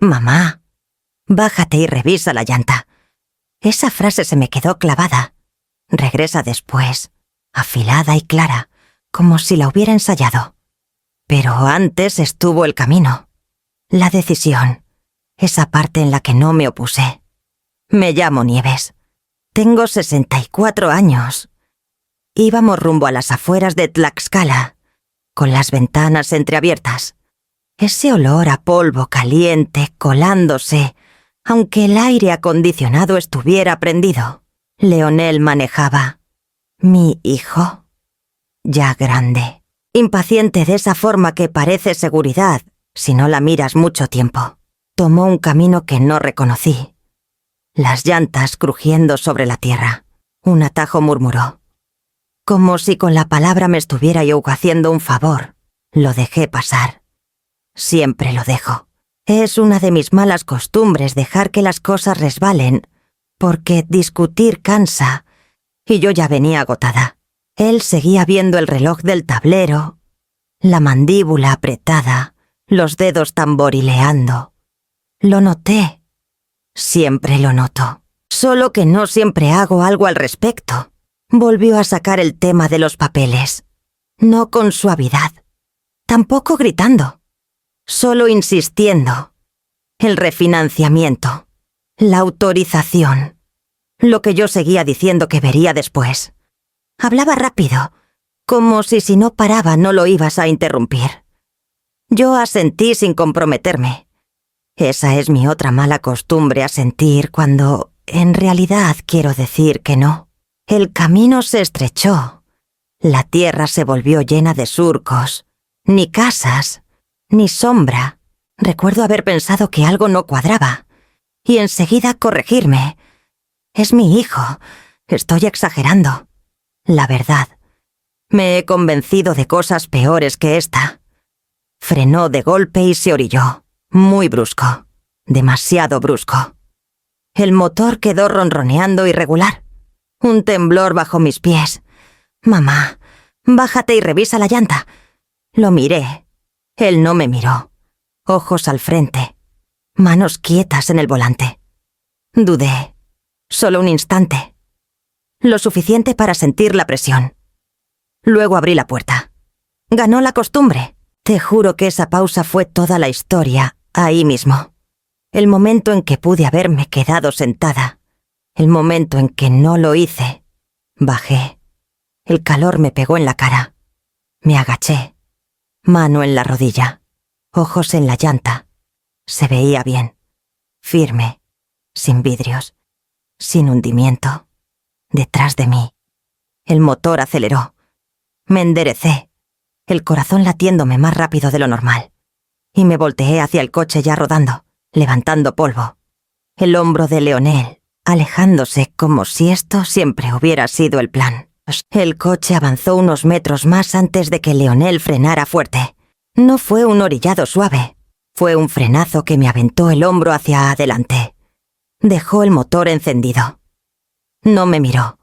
Mamá, bájate y revisa la llanta. Esa frase se me quedó clavada. Regresa después, afilada y clara, como si la hubiera ensayado. Pero antes estuvo el camino. La decisión. Esa parte en la que no me opuse. Me llamo Nieves. Tengo 64 años. Íbamos rumbo a las afueras de Tlaxcala, con las ventanas entreabiertas. Ese olor a polvo caliente colándose, aunque el aire acondicionado estuviera prendido. Leonel manejaba. Mi hijo. Ya grande. Impaciente de esa forma que parece seguridad, si no la miras mucho tiempo. Tomó un camino que no reconocí. Las llantas crujiendo sobre la tierra. Un atajo murmuró. Como si con la palabra me estuviera yo haciendo un favor. Lo dejé pasar. Siempre lo dejo. Es una de mis malas costumbres dejar que las cosas resbalen, porque discutir cansa, y yo ya venía agotada. Él seguía viendo el reloj del tablero, la mandíbula apretada, los dedos tamborileando. Lo noté. Siempre lo noto. Solo que no siempre hago algo al respecto. Volvió a sacar el tema de los papeles. No con suavidad. Tampoco gritando. Solo insistiendo. El refinanciamiento. La autorización. Lo que yo seguía diciendo que vería después. Hablaba rápido, como si no paraba no lo ibas a interrumpir. Yo asentí sin comprometerme. Esa es mi otra mala costumbre, asentir cuando en realidad quiero decir que no. El camino se estrechó. La tierra se volvió llena de surcos. Ni casas, ni sombra. Recuerdo haber pensado que algo no cuadraba. Y enseguida corregirme. Es mi hijo. Estoy exagerando. La verdad. Me he convencido de cosas peores que esta. Frenó de golpe y se orilló. Muy brusco. Demasiado brusco. El motor quedó ronroneando irregular. Un temblor bajo mis pies. Mamá, bájate y revisa la llanta. Lo miré. Él no me miró. Ojos al frente. Manos quietas en el volante. Dudé. Solo un instante. Lo suficiente para sentir la presión. Luego abrí la puerta. Ganó la costumbre. Te juro que esa pausa fue toda la historia, ahí mismo. El momento en que pude haberme quedado sentada. El momento en que no lo hice. Bajé. El calor me pegó en la cara. Me agaché. Mano en la rodilla. Ojos en la llanta. Se veía bien. Firme. Sin vidrios. Sin hundimiento. Detrás de mí. El motor aceleró. Me enderecé. El corazón latiéndome más rápido de lo normal. Y me volteé hacia el coche ya rodando, levantando polvo. El hombro de Leonel, alejándose como si esto siempre hubiera sido el plan. El coche avanzó unos metros más antes de que Leonel frenara fuerte. No fue un orillado suave. Fue un frenazo que me aventó el hombro hacia adelante. Dejó el motor encendido. No me miró.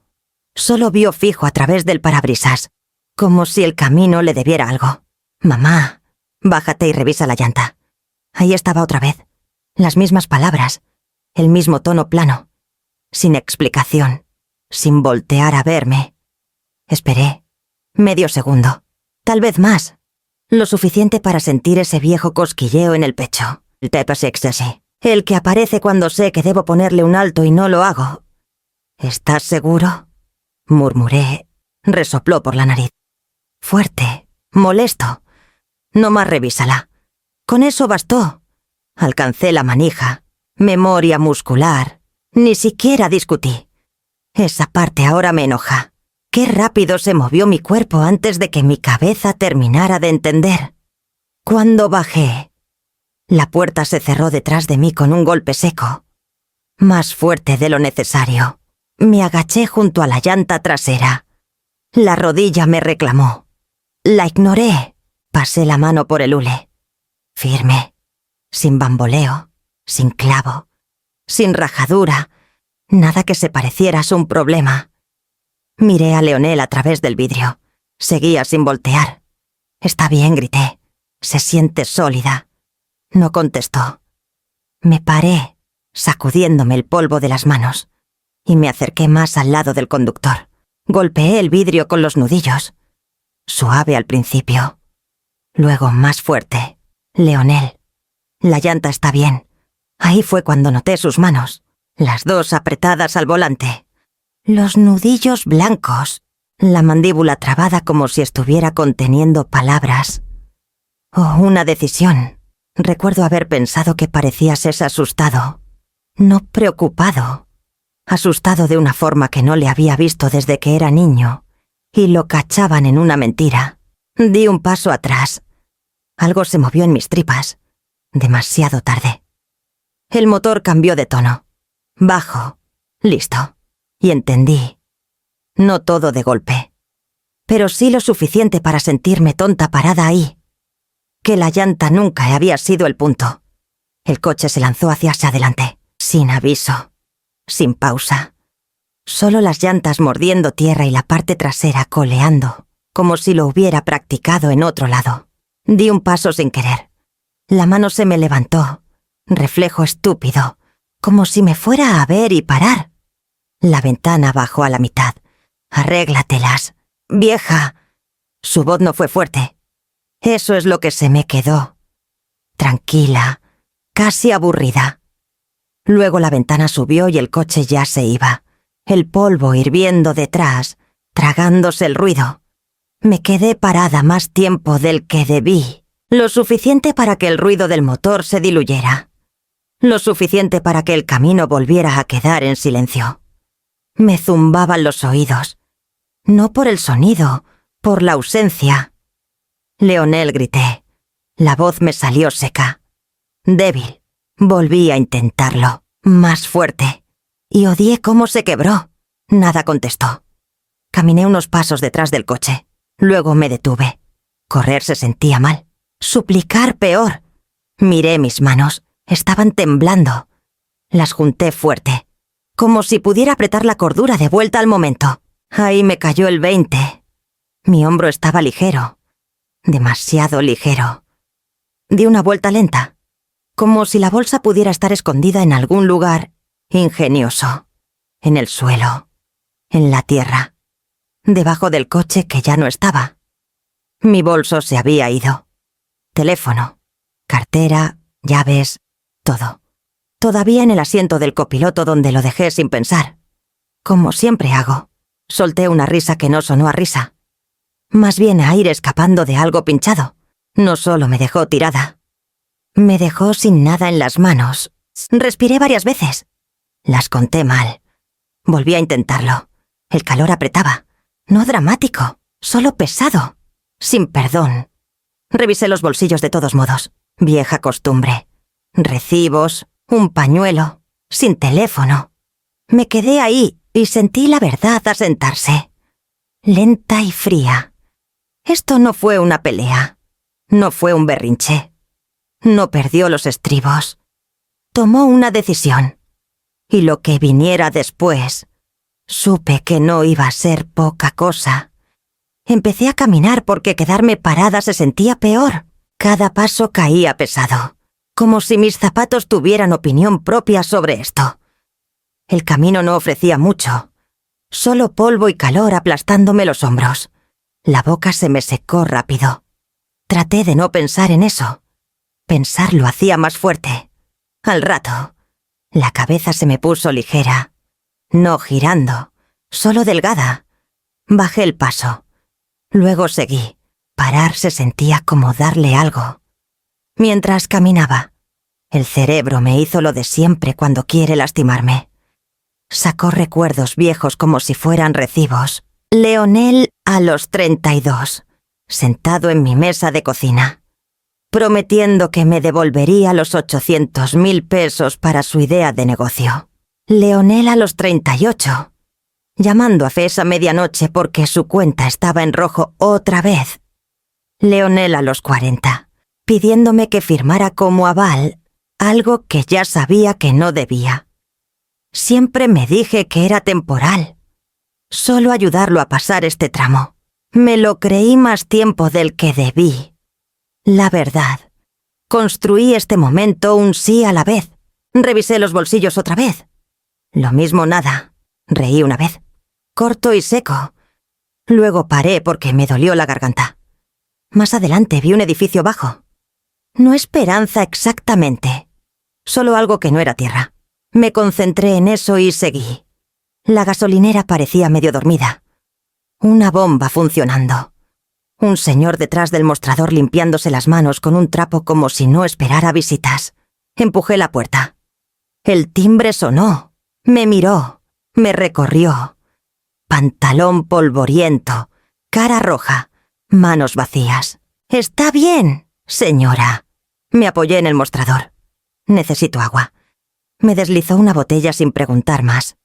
Solo vio fijo a través del parabrisas, como si el camino le debiera algo. Mamá, bájate y revisa la llanta. Ahí estaba otra vez. Las mismas palabras. El mismo tono plano. Sin explicación. Sin voltear a verme. Esperé. Medio segundo. Tal vez más. Lo suficiente para sentir ese viejo cosquilleo en el pecho. El Tepas Ecstasy. El que aparece cuando sé que debo ponerle un alto y no lo hago. ¿Estás seguro? Murmuré. Resopló por la nariz. Fuerte. Molesto. No más revísala. Con eso bastó. Alcancé la manija. Memoria muscular. Ni siquiera discutí. Esa parte ahora me enoja. Qué rápido se movió mi cuerpo antes de que mi cabeza terminara de entender. Cuando bajé, la puerta se cerró detrás de mí con un golpe seco. Más fuerte de lo necesario. Me agaché junto a la llanta trasera. La rodilla me reclamó. La ignoré. Pasé la mano por el hule. Firme. Sin bamboleo. Sin clavo. Sin rajadura. Nada que se pareciera a un problema. Miré a Leonel a través del vidrio. Seguía sin voltear. Está bien, grité. Se siente sólida. No contestó. Me paré, sacudiéndome el polvo de las manos, y me acerqué más al lado del conductor. Golpeé el vidrio con los nudillos. Suave al principio. Luego más fuerte. Leonel. La llanta está bien. Ahí fue cuando noté sus manos, las dos apretadas al volante. Los nudillos blancos, la mandíbula trabada como si estuviera conteniendo palabras. Oh, una decisión. Recuerdo haber pensado que parecía ser asustado, no preocupado. Asustado de una forma que no le había visto desde que era niño, y lo cachaban en una mentira. Di un paso atrás. Algo se movió en mis tripas. Demasiado tarde. El motor cambió de tono. Bajo. Listo. Y entendí. No todo de golpe. Pero sí lo suficiente para sentirme tonta parada ahí. Que la llanta nunca había sido el punto. El coche se lanzó hacia adelante, sin aviso, sin pausa. Solo las llantas mordiendo tierra y la parte trasera coleando, como si lo hubiera practicado en otro lado. Di un paso sin querer. La mano se me levantó, reflejo estúpido, como si me fuera a ver y parar. La ventana bajó a la mitad. Arréglatelas, vieja. Su voz no fue fuerte. Eso es lo que se me quedó. Tranquila, casi aburrida. Luego la ventana subió y el coche ya se iba. El polvo hirviendo detrás, tragándose el ruido. Me quedé parada más tiempo del que debí. Lo suficiente para que el ruido del motor se diluyera. Lo suficiente para que el camino volviera a quedar en silencio. Me zumbaban los oídos. No por el sonido, por la ausencia. Leonel, grité. La voz me salió seca. Débil. Volví a intentarlo. Más fuerte. Y odié cómo se quebró. Nada contestó. Caminé unos pasos detrás del coche. Luego me detuve. Correr se sentía mal. Suplicar peor. Miré mis manos. Estaban temblando. Las junté fuerte. Como si pudiera apretar la cordura de vuelta al momento. Ahí me cayó el 20. Mi hombro estaba ligero. Demasiado ligero. Di una vuelta lenta. Como si la bolsa pudiera estar escondida en algún lugar ingenioso. En el suelo. En la tierra. Debajo del coche que ya no estaba. Mi bolso se había ido. Teléfono, cartera, llaves, todo. Todavía en el asiento del copiloto donde lo dejé sin pensar. Como siempre hago. Solté una risa que no sonó a risa. Más bien a aire escapando de algo pinchado. No solo me dejó tirada. Me dejó sin nada en las manos. Respiré varias veces. Las conté mal. Volví a intentarlo. El calor apretaba. No dramático, solo pesado. Sin perdón. Revisé los bolsillos de todos modos. Vieja costumbre. Recibos, un pañuelo, sin teléfono. Me quedé ahí y sentí la verdad asentarse. Lenta y fría. Esto no fue una pelea. No fue un berrinche. No perdió los estribos. Tomó una decisión. Y lo que viniera después, supe que no iba a ser poca cosa. Empecé a caminar porque quedarme parada se sentía peor. Cada paso caía pesado, como si mis zapatos tuvieran opinión propia sobre esto. El camino no ofrecía mucho, solo polvo y calor aplastándome los hombros. La boca se me secó rápido. Traté de no pensar en eso. Pensar lo hacía más fuerte. Al rato, la cabeza se me puso ligera, no girando, solo delgada. Bajé el paso. Luego seguí. Parar se sentía como darle algo. Mientras caminaba, el cerebro me hizo lo de siempre cuando quiere lastimarme. Sacó recuerdos viejos como si fueran recibos. Leonel a los 32, sentado en mi mesa de cocina, prometiendo que me devolvería los 800.000 pesos para su idea de negocio. Leonel a los 38, llamando a FES a medianoche porque su cuenta estaba en rojo otra vez. Leonel a los 40, pidiéndome que firmara como aval algo que ya sabía que no debía. Siempre me dije que era temporal. Solo ayudarlo a pasar este tramo. Me lo creí más tiempo del que debí. La verdad, construí este momento un sí a la vez. Revisé los bolsillos otra vez. Lo mismo nada. Reí una vez. Corto y seco. Luego paré porque me dolió la garganta. Más adelante vi un edificio bajo. No esperanza exactamente. Solo algo que no era tierra. Me concentré en eso y seguí. La gasolinera parecía medio dormida. Una bomba funcionando. Un señor detrás del mostrador limpiándose las manos con un trapo como si no esperara visitas. Empujé la puerta. El timbre sonó. Me miró. Me recorrió. Pantalón polvoriento. Cara roja. Manos vacías. «Está bien, señora». Me apoyé en el mostrador. «Necesito agua». Me deslizó una botella sin preguntar más.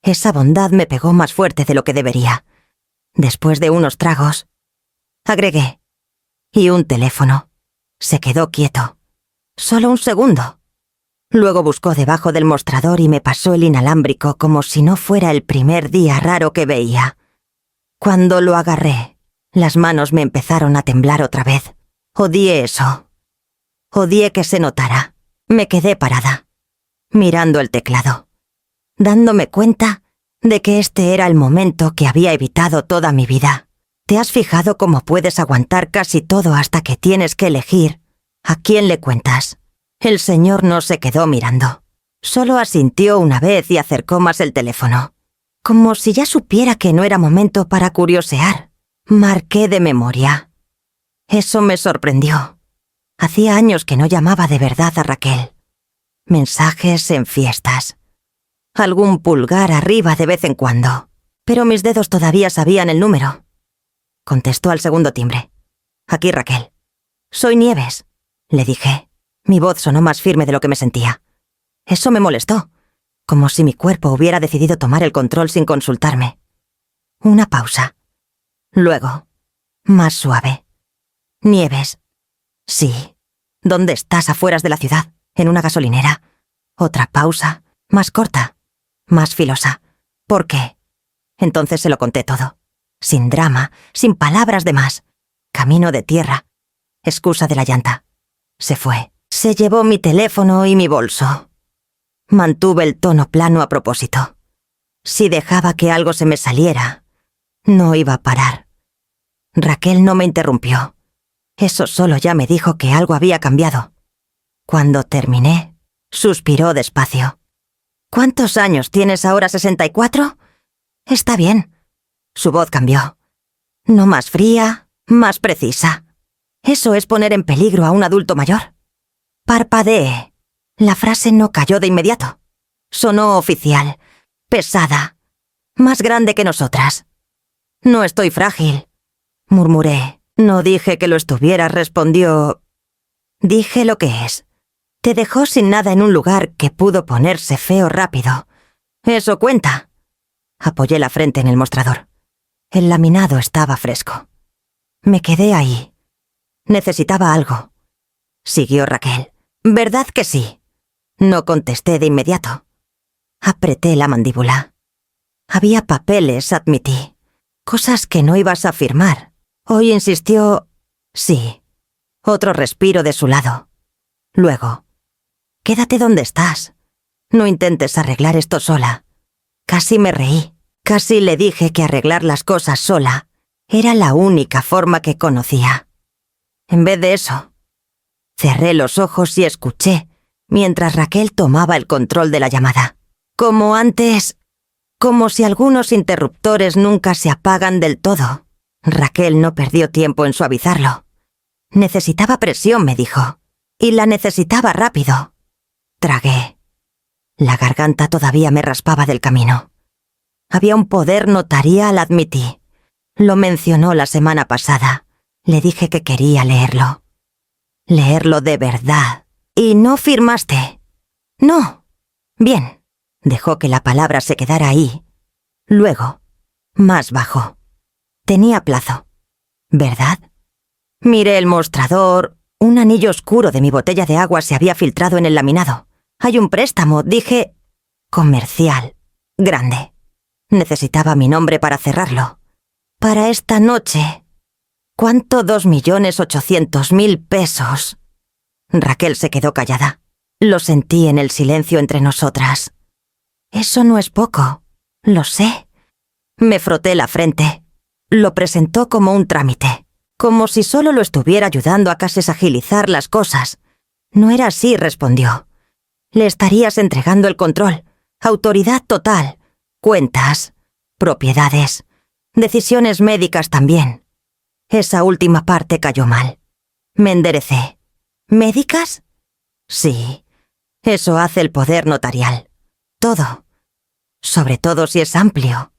Esa bondad me pegó más fuerte de lo que debería. Después de unos tragos, agregué. Y un teléfono. Se quedó quieto. Solo un segundo. Luego buscó debajo del mostrador y me pasó el inalámbrico como si no fuera el primer día raro que veía. Cuando lo agarré, las manos me empezaron a temblar otra vez. Odié eso. Odié que se notara. Me quedé parada, mirando el teclado, dándome cuenta de que este era el momento que había evitado toda mi vida. ¿Te has fijado cómo puedes aguantar casi todo hasta que tienes que elegir a quién le cuentas? El señor no se quedó mirando. Solo asintió una vez y acercó más el teléfono, como si ya supiera que no era momento para curiosear. Marqué de memoria. Eso me sorprendió. Hacía años que no llamaba de verdad a Raquel. Mensajes en fiestas. Algún pulgar arriba de vez en cuando. Pero mis dedos todavía sabían el número. Contestó al segundo timbre. «Aquí, Raquel». «Soy Nieves», le dije. Mi voz sonó más firme de lo que me sentía. Eso me molestó, como si mi cuerpo hubiera decidido tomar el control sin consultarme. Una pausa. Luego, más suave. «Nieves». «Sí». «¿Dónde estás? Afueras de la ciudad, en una gasolinera». Otra pausa, más corta, más filosa. «¿Por qué?» Entonces se lo conté todo. Sin drama, sin palabras de más. Camino de tierra. Excusa de la llanta. Se fue. Se llevó mi teléfono y mi bolso. Mantuve el tono plano a propósito. Si dejaba que algo se me saliera, no iba a parar. Raquel no me interrumpió. Eso solo ya me dijo que algo había cambiado. Cuando terminé, suspiró despacio. «¿Cuántos años tienes ahora? ¿64? Está bien». Su voz cambió. No más fría, más precisa. Eso es poner en peligro a un adulto mayor. Parpadeé. La frase no cayó de inmediato. Sonó oficial, pesada, más grande que nosotras. «No estoy frágil», murmuré. «No dije que lo estuvieras», respondió. «Dije lo que es. Te dejó sin nada en un lugar que pudo ponerse feo rápido. Eso cuenta». Apoyé la frente en el mostrador. El laminado estaba fresco. Me quedé ahí. Necesitaba algo. Siguió Raquel. «¿Verdad que sí?» No contesté de inmediato. Apreté la mandíbula. «Había papeles», admití. «Cosas que no ibas a firmar». Hoy insistió. «Sí». Otro respiro de su lado. Luego. «Quédate donde estás. No intentes arreglar esto sola». Casi me reí. Casi le dije que arreglar las cosas sola era la única forma que conocía. En vez de eso, cerré los ojos y escuché mientras Raquel tomaba el control de la llamada. Como antes, como si algunos interruptores nunca se apagan del todo. Raquel no perdió tiempo en suavizarlo. Necesitaba presión, me dijo, y la necesitaba rápido. Tragué. La garganta todavía me raspaba del camino. Había un poder notarial, admití. Lo mencionó la semana pasada. Le dije que quería leerlo. Leerlo de verdad. ¿Y no firmaste? No. Bien. Dejó que la palabra se quedara ahí. Luego, más bajo. Tenía plazo. ¿Verdad? Miré el mostrador. Un anillo oscuro de mi botella de agua se había filtrado en el laminado. Hay un préstamo, dije. Comercial. Grande. Necesitaba mi nombre para cerrarlo. Para esta noche. ¿Cuánto? 2.800.000 pesos. Raquel se quedó callada. Lo sentí en el silencio entre nosotras. Eso no es poco, lo sé. Me froté la frente. Lo presentó como un trámite, como si solo lo estuviera ayudando a casi agilizar las cosas. No era así, respondió. Le estarías entregando el control, autoridad total, cuentas, propiedades, decisiones médicas también. Esa última parte cayó mal. Me enderecé. ¿Médicas? Sí, eso hace el poder notarial. Todo. Sobre todo si es amplio.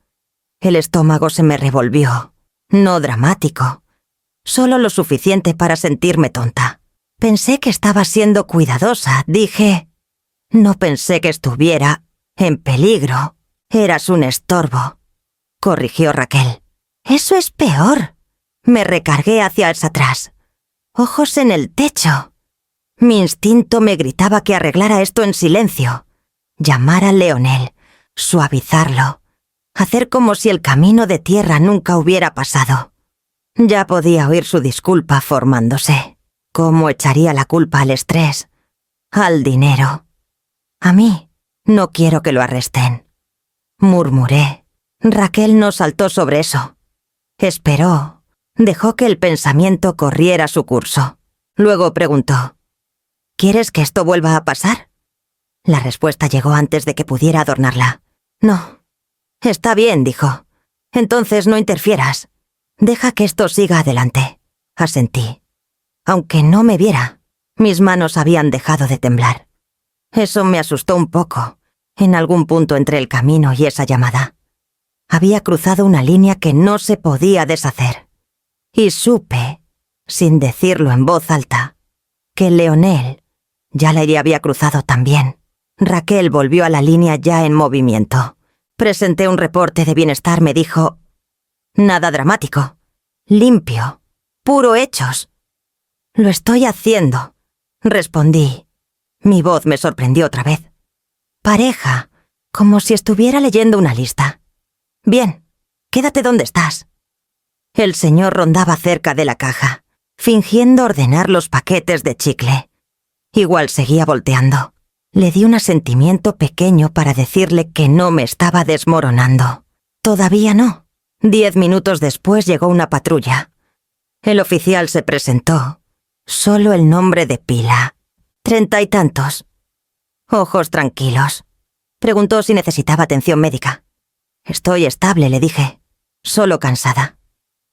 El estómago se me revolvió. No dramático. Solo lo suficiente para sentirme tonta. Pensé que estaba siendo cuidadosa, dije. No pensé que estuviera en peligro. Eras un estorbo, corrigió Raquel. Eso es peor. Me recargué hacia atrás. Ojos en el techo. Mi instinto me gritaba que arreglara esto en silencio. Llamar a Leonel, suavizarlo, hacer como si el camino de tierra nunca hubiera pasado. Ya podía oír su disculpa formándose. ¿Cómo echaría la culpa al estrés? Al dinero. A mí, no quiero que lo arresten. Murmuré. Raquel no saltó sobre eso. Esperó. Dejó que el pensamiento corriera su curso. Luego preguntó: ¿Quieres que esto vuelva a pasar? La respuesta llegó antes de que pudiera adornarla. No. Está bien, dijo. Entonces no interfieras. Deja que esto siga adelante. Asentí. Aunque no me viera, mis manos habían dejado de temblar. Eso me asustó un poco, en algún punto entre el camino y esa llamada. Había cruzado una línea que no se podía deshacer. Y supe, sin decirlo en voz alta, que Leonel ya la había cruzado también. Raquel volvió a la línea ya en movimiento. Presenté un reporte de bienestar, me dijo. Nada dramático. Limpio. Puro hechos. Lo estoy haciendo, respondí. Mi voz me sorprendió otra vez. Pareja, como si estuviera leyendo una lista. Bien, quédate donde estás. El señor rondaba cerca de la caja, fingiendo ordenar los paquetes de chicle. Igual seguía volteando. Le di un asentimiento pequeño para decirle que no me estaba desmoronando. Todavía no. 10 minutos después llegó una patrulla. El oficial se presentó. Solo el nombre de pila. 30 y tantos. Ojos tranquilos. Preguntó si necesitaba atención médica. Estoy estable, le dije. Solo cansada.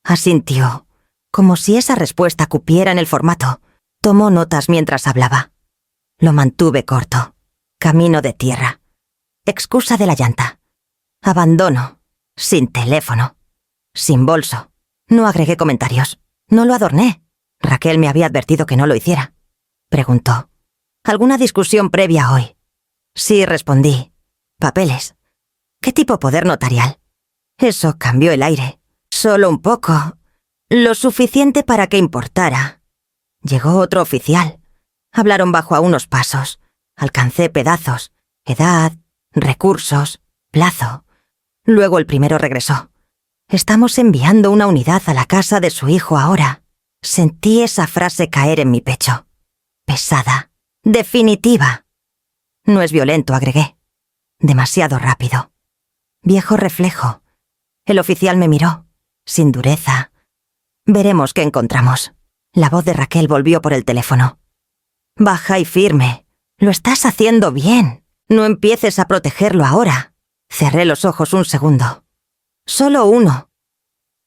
Asintió, como si esa respuesta cupiera en el formato. Tomó notas mientras hablaba. Lo mantuve corto. Camino de tierra. Excusa de la llanta. Abandono. Sin teléfono. Sin bolso. No agregué comentarios. No lo adorné. Raquel me había advertido que no lo hiciera. Preguntó. ¿Alguna discusión previa hoy? Sí, respondí. Papeles. ¿Qué tipo poder notarial? Eso cambió el aire. Solo un poco. Lo suficiente para que importara. Llegó otro oficial. Hablaron bajo a unos pasos. Alcancé pedazos. Edad, recursos, plazo. Luego el primero regresó. Estamos enviando una unidad a la casa de su hijo ahora. Sentí esa frase caer en mi pecho. Pesada. Definitiva. No es violento, agregué. Demasiado rápido. Viejo reflejo. El oficial me miró. Sin dureza. Veremos qué encontramos. La voz de Raquel volvió por el teléfono. Baja y firme. Lo estás haciendo bien. No empieces a protegerlo ahora. Cerré los ojos un segundo. Solo uno.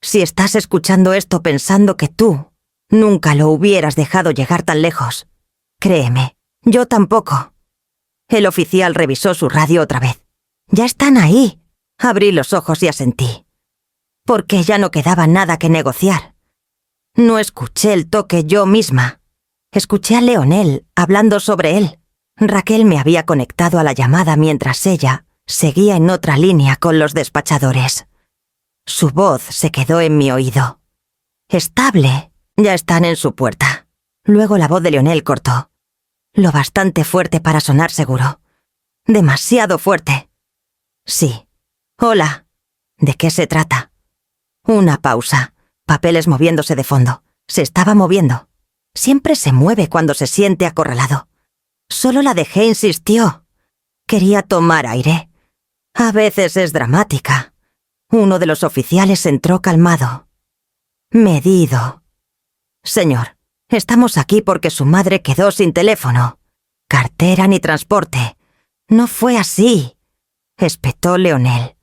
Si estás escuchando esto pensando que tú nunca lo hubieras dejado llegar tan lejos, créeme, yo tampoco. El oficial revisó su radio otra vez. Ya están ahí. Abrí los ojos y asentí. Porque ya no quedaba nada que negociar. No escuché el toque yo misma. Escuché a Leonel hablando sobre él. Raquel me había conectado a la llamada mientras ella seguía en otra línea con los despachadores. Su voz se quedó en mi oído. Estable. Ya están en su puerta. Luego la voz de Leonel cortó. Lo bastante fuerte para sonar seguro. Demasiado fuerte. Sí. Hola. ¿De qué se trata? Una pausa. Papeles moviéndose de fondo. Se estaba moviendo. Siempre se mueve cuando se siente acorralado. Solo la dejé, insistió. Quería tomar aire. A veces es dramática. Uno de los oficiales entró calmado. Medido. Señor, estamos aquí porque su madre quedó sin teléfono, cartera ni transporte. No fue así, espetó Leonel.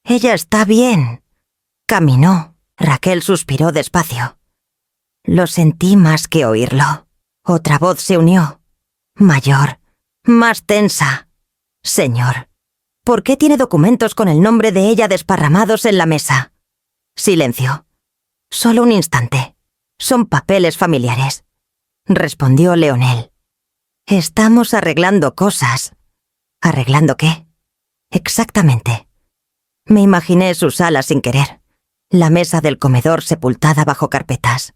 Ella está bien. Caminó. Raquel suspiró despacio. Lo sentí más que oírlo. Otra voz se unió. Mayor, más tensa. Señor, ¿por qué tiene documentos con el nombre de ella desparramados en la mesa? Silencio. Solo un instante. Son papeles familiares, respondió Leonel. Estamos arreglando cosas. ¿Arreglando qué? Exactamente. Me imaginé su sala sin querer. La mesa del comedor sepultada bajo carpetas.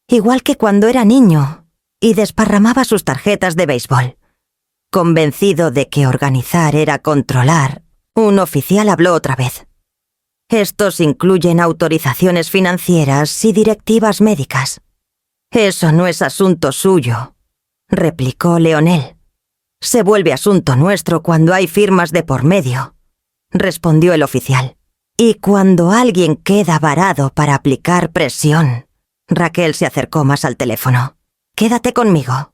Igual que cuando era niño y desparramaba sus tarjetas de béisbol. Convencido de que organizar era controlar, un oficial habló otra vez. Estos incluyen autorizaciones financieras y directivas médicas. Eso no es asunto suyo, replicó Leonel. Se vuelve asunto nuestro cuando hay firmas de por medio, respondió el oficial. Y cuando alguien queda varado para aplicar presión. Raquel se acercó más al teléfono. Quédate conmigo,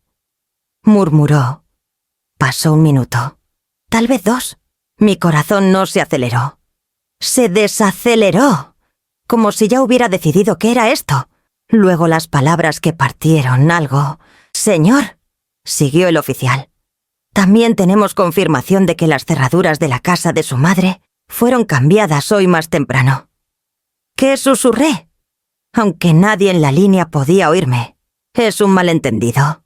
murmuró. Pasó un minuto, tal vez 2. Mi corazón no se aceleró. Se desaceleró, como si ya hubiera decidido qué era esto. Luego las palabras que partieron algo. Señor, siguió el oficial. También tenemos confirmación de que las cerraduras de la casa de su madre fueron cambiadas hoy más temprano. ¿Qué susurré? Aunque nadie en la línea podía oírme. Es un malentendido.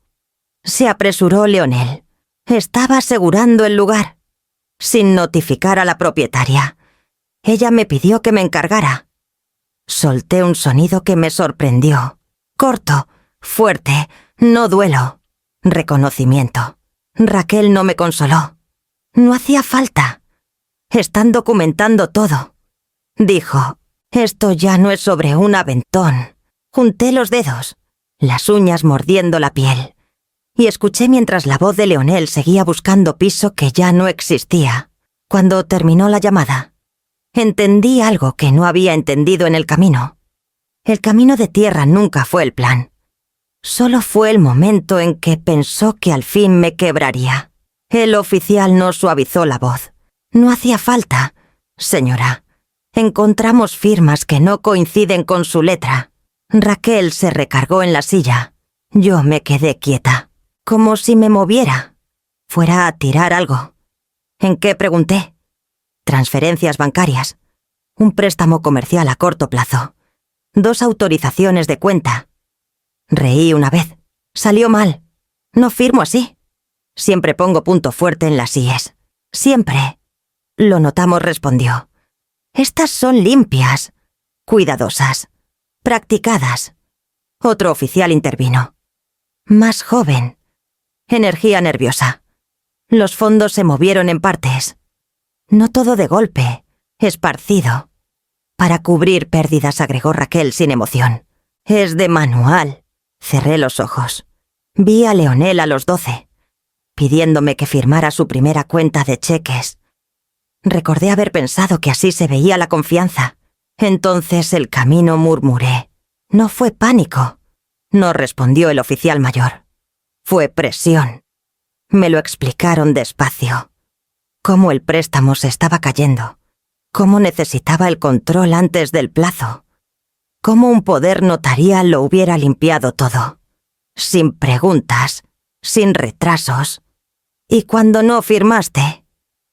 Se apresuró Leonel. Estaba asegurando el lugar, sin notificar a la propietaria. Ella me pidió que me encargara. Solté un sonido que me sorprendió. Corto, fuerte, no duelo. Reconocimiento. Raquel no me consoló. No hacía falta. Están documentando todo. Dijo, esto ya no es sobre un aventón. Junté los dedos, las uñas mordiendo la piel. Y escuché mientras la voz de Leonel seguía buscando piso que ya no existía. Cuando terminó la llamada, entendí algo que no había entendido en el camino. El camino de tierra nunca fue el plan. Solo fue el momento en que pensó que al fin me quebraría. El oficial no suavizó la voz. No hacía falta, señora. Encontramos firmas que no coinciden con su letra. Raquel se recargó en la silla. Yo me quedé quieta, como si me moviera. Fuera a tirar algo. ¿En qué pregunté? Transferencias bancarias. Un préstamo comercial a corto plazo. 2 autorizaciones de cuenta. Reí una vez. Salió mal. No firmo así. Siempre pongo punto fuerte en las IES. Siempre. Lo notamos, respondió. Estas son limpias, cuidadosas, practicadas. Otro oficial intervino. Más joven. Energía nerviosa. Los fondos se movieron en partes. No todo de golpe, esparcido. Para cubrir pérdidas, agregó Raquel sin emoción. Es de manual. Cerré los ojos. Vi a Leonel a los 12, pidiéndome que firmara su primera cuenta de cheques. Recordé haber pensado que así se veía la confianza. Entonces el camino murmuré. No fue pánico. No respondió el oficial mayor. Fue presión. Me lo explicaron despacio. Cómo el préstamo se estaba cayendo. Cómo necesitaba el control antes del plazo. Cómo un poder notarial lo hubiera limpiado todo. Sin preguntas, sin retrasos. ¿Y cuando no firmaste?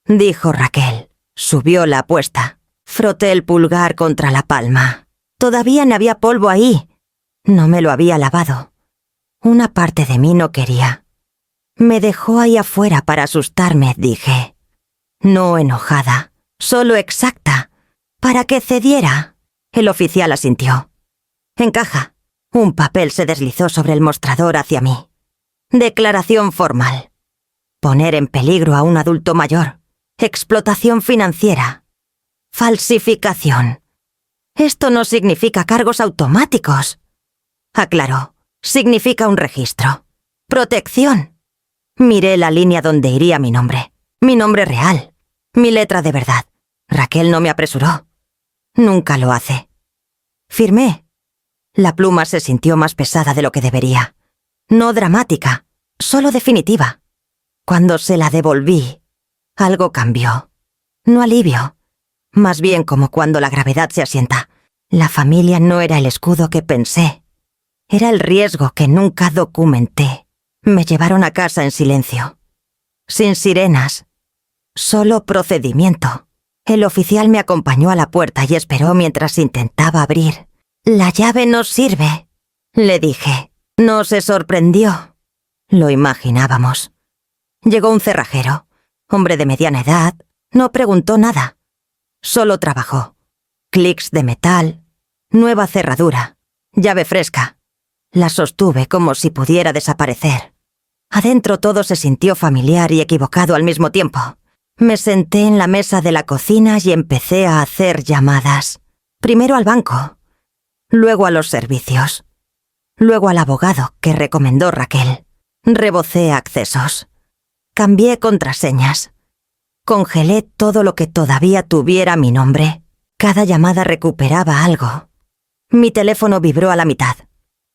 Dijo Raquel. Subió la apuesta. Froté el pulgar contra la palma. Todavía no había polvo ahí. No me lo había lavado. Una parte de mí no quería. Me dejó ahí afuera para asustarme, dije. No enojada, solo exacta, para que cediera. El oficial asintió. Encaja. Un papel se deslizó sobre el mostrador hacia mí. Declaración formal. Poner en peligro a un adulto mayor. Explotación financiera. Falsificación. Esto no significa cargos automáticos. Aclaró. Significa un registro. Protección. Miré la línea donde iría mi nombre real, mi letra de verdad. Raquel no me apresuró. Nunca lo hace. Firmé. La pluma se sintió más pesada de lo que debería. No dramática, solo definitiva. Cuando se la devolví, algo cambió. No alivio. Más bien como cuando la gravedad se asienta. La familia no era el escudo que pensé. Era el riesgo que nunca documenté. Me llevaron a casa en silencio. Sin sirenas. Solo procedimiento. El oficial me acompañó a la puerta y esperó mientras intentaba abrir. «La llave no sirve», le dije. No se sorprendió. Lo imaginábamos. Llegó un cerrajero, hombre de mediana edad. No preguntó nada. Solo trabajó. Clics de metal, nueva cerradura, llave fresca. La sostuve como si pudiera desaparecer. Adentro todo se sintió familiar y equivocado al mismo tiempo. Me senté en la mesa de la cocina y empecé a hacer llamadas. Primero al banco, luego a los servicios, luego al abogado que recomendó Raquel. Rebocé accesos. Cambié contraseñas. Congelé todo lo que todavía tuviera mi nombre. Cada llamada recuperaba algo. Mi teléfono vibró a la mitad.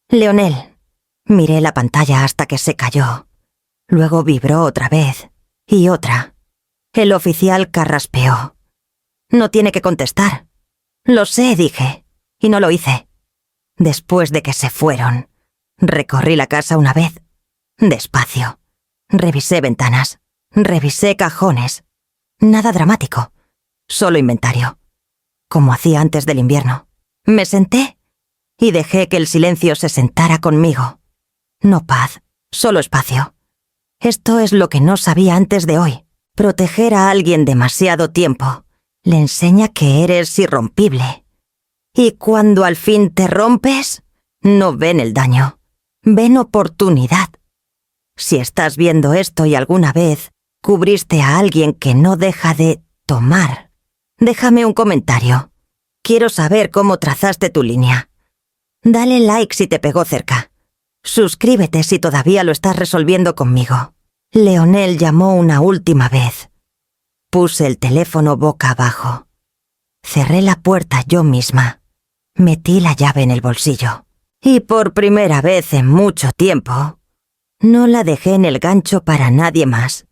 Leonel. Miré la pantalla hasta que se cayó. Luego vibró otra vez y otra. El oficial carraspeó. No tiene que contestar. Lo sé, dije, y no lo hice. Después de que se fueron, recorrí la casa una vez, despacio. Revisé ventanas, revisé cajones. Nada dramático, solo inventario. Como hacía antes del invierno. Me senté y dejé que el silencio se sentara conmigo. No paz, solo espacio. Esto es lo que no sabía antes de hoy. Proteger a alguien demasiado tiempo le enseña que eres irrompible. Y cuando al fin te rompes, no ven el daño, ven oportunidad. Si estás viendo esto y alguna vez cubriste a alguien que no deja de tomar, déjame un comentario. Quiero saber cómo trazaste tu línea. Dale like si te pegó cerca. Suscríbete si todavía lo estás resolviendo conmigo. Leonel llamó una última vez. Puse el teléfono boca abajo. Cerré la puerta yo misma. Metí la llave en el bolsillo. Y por primera vez en mucho tiempo, no la dejé en el gancho para nadie más.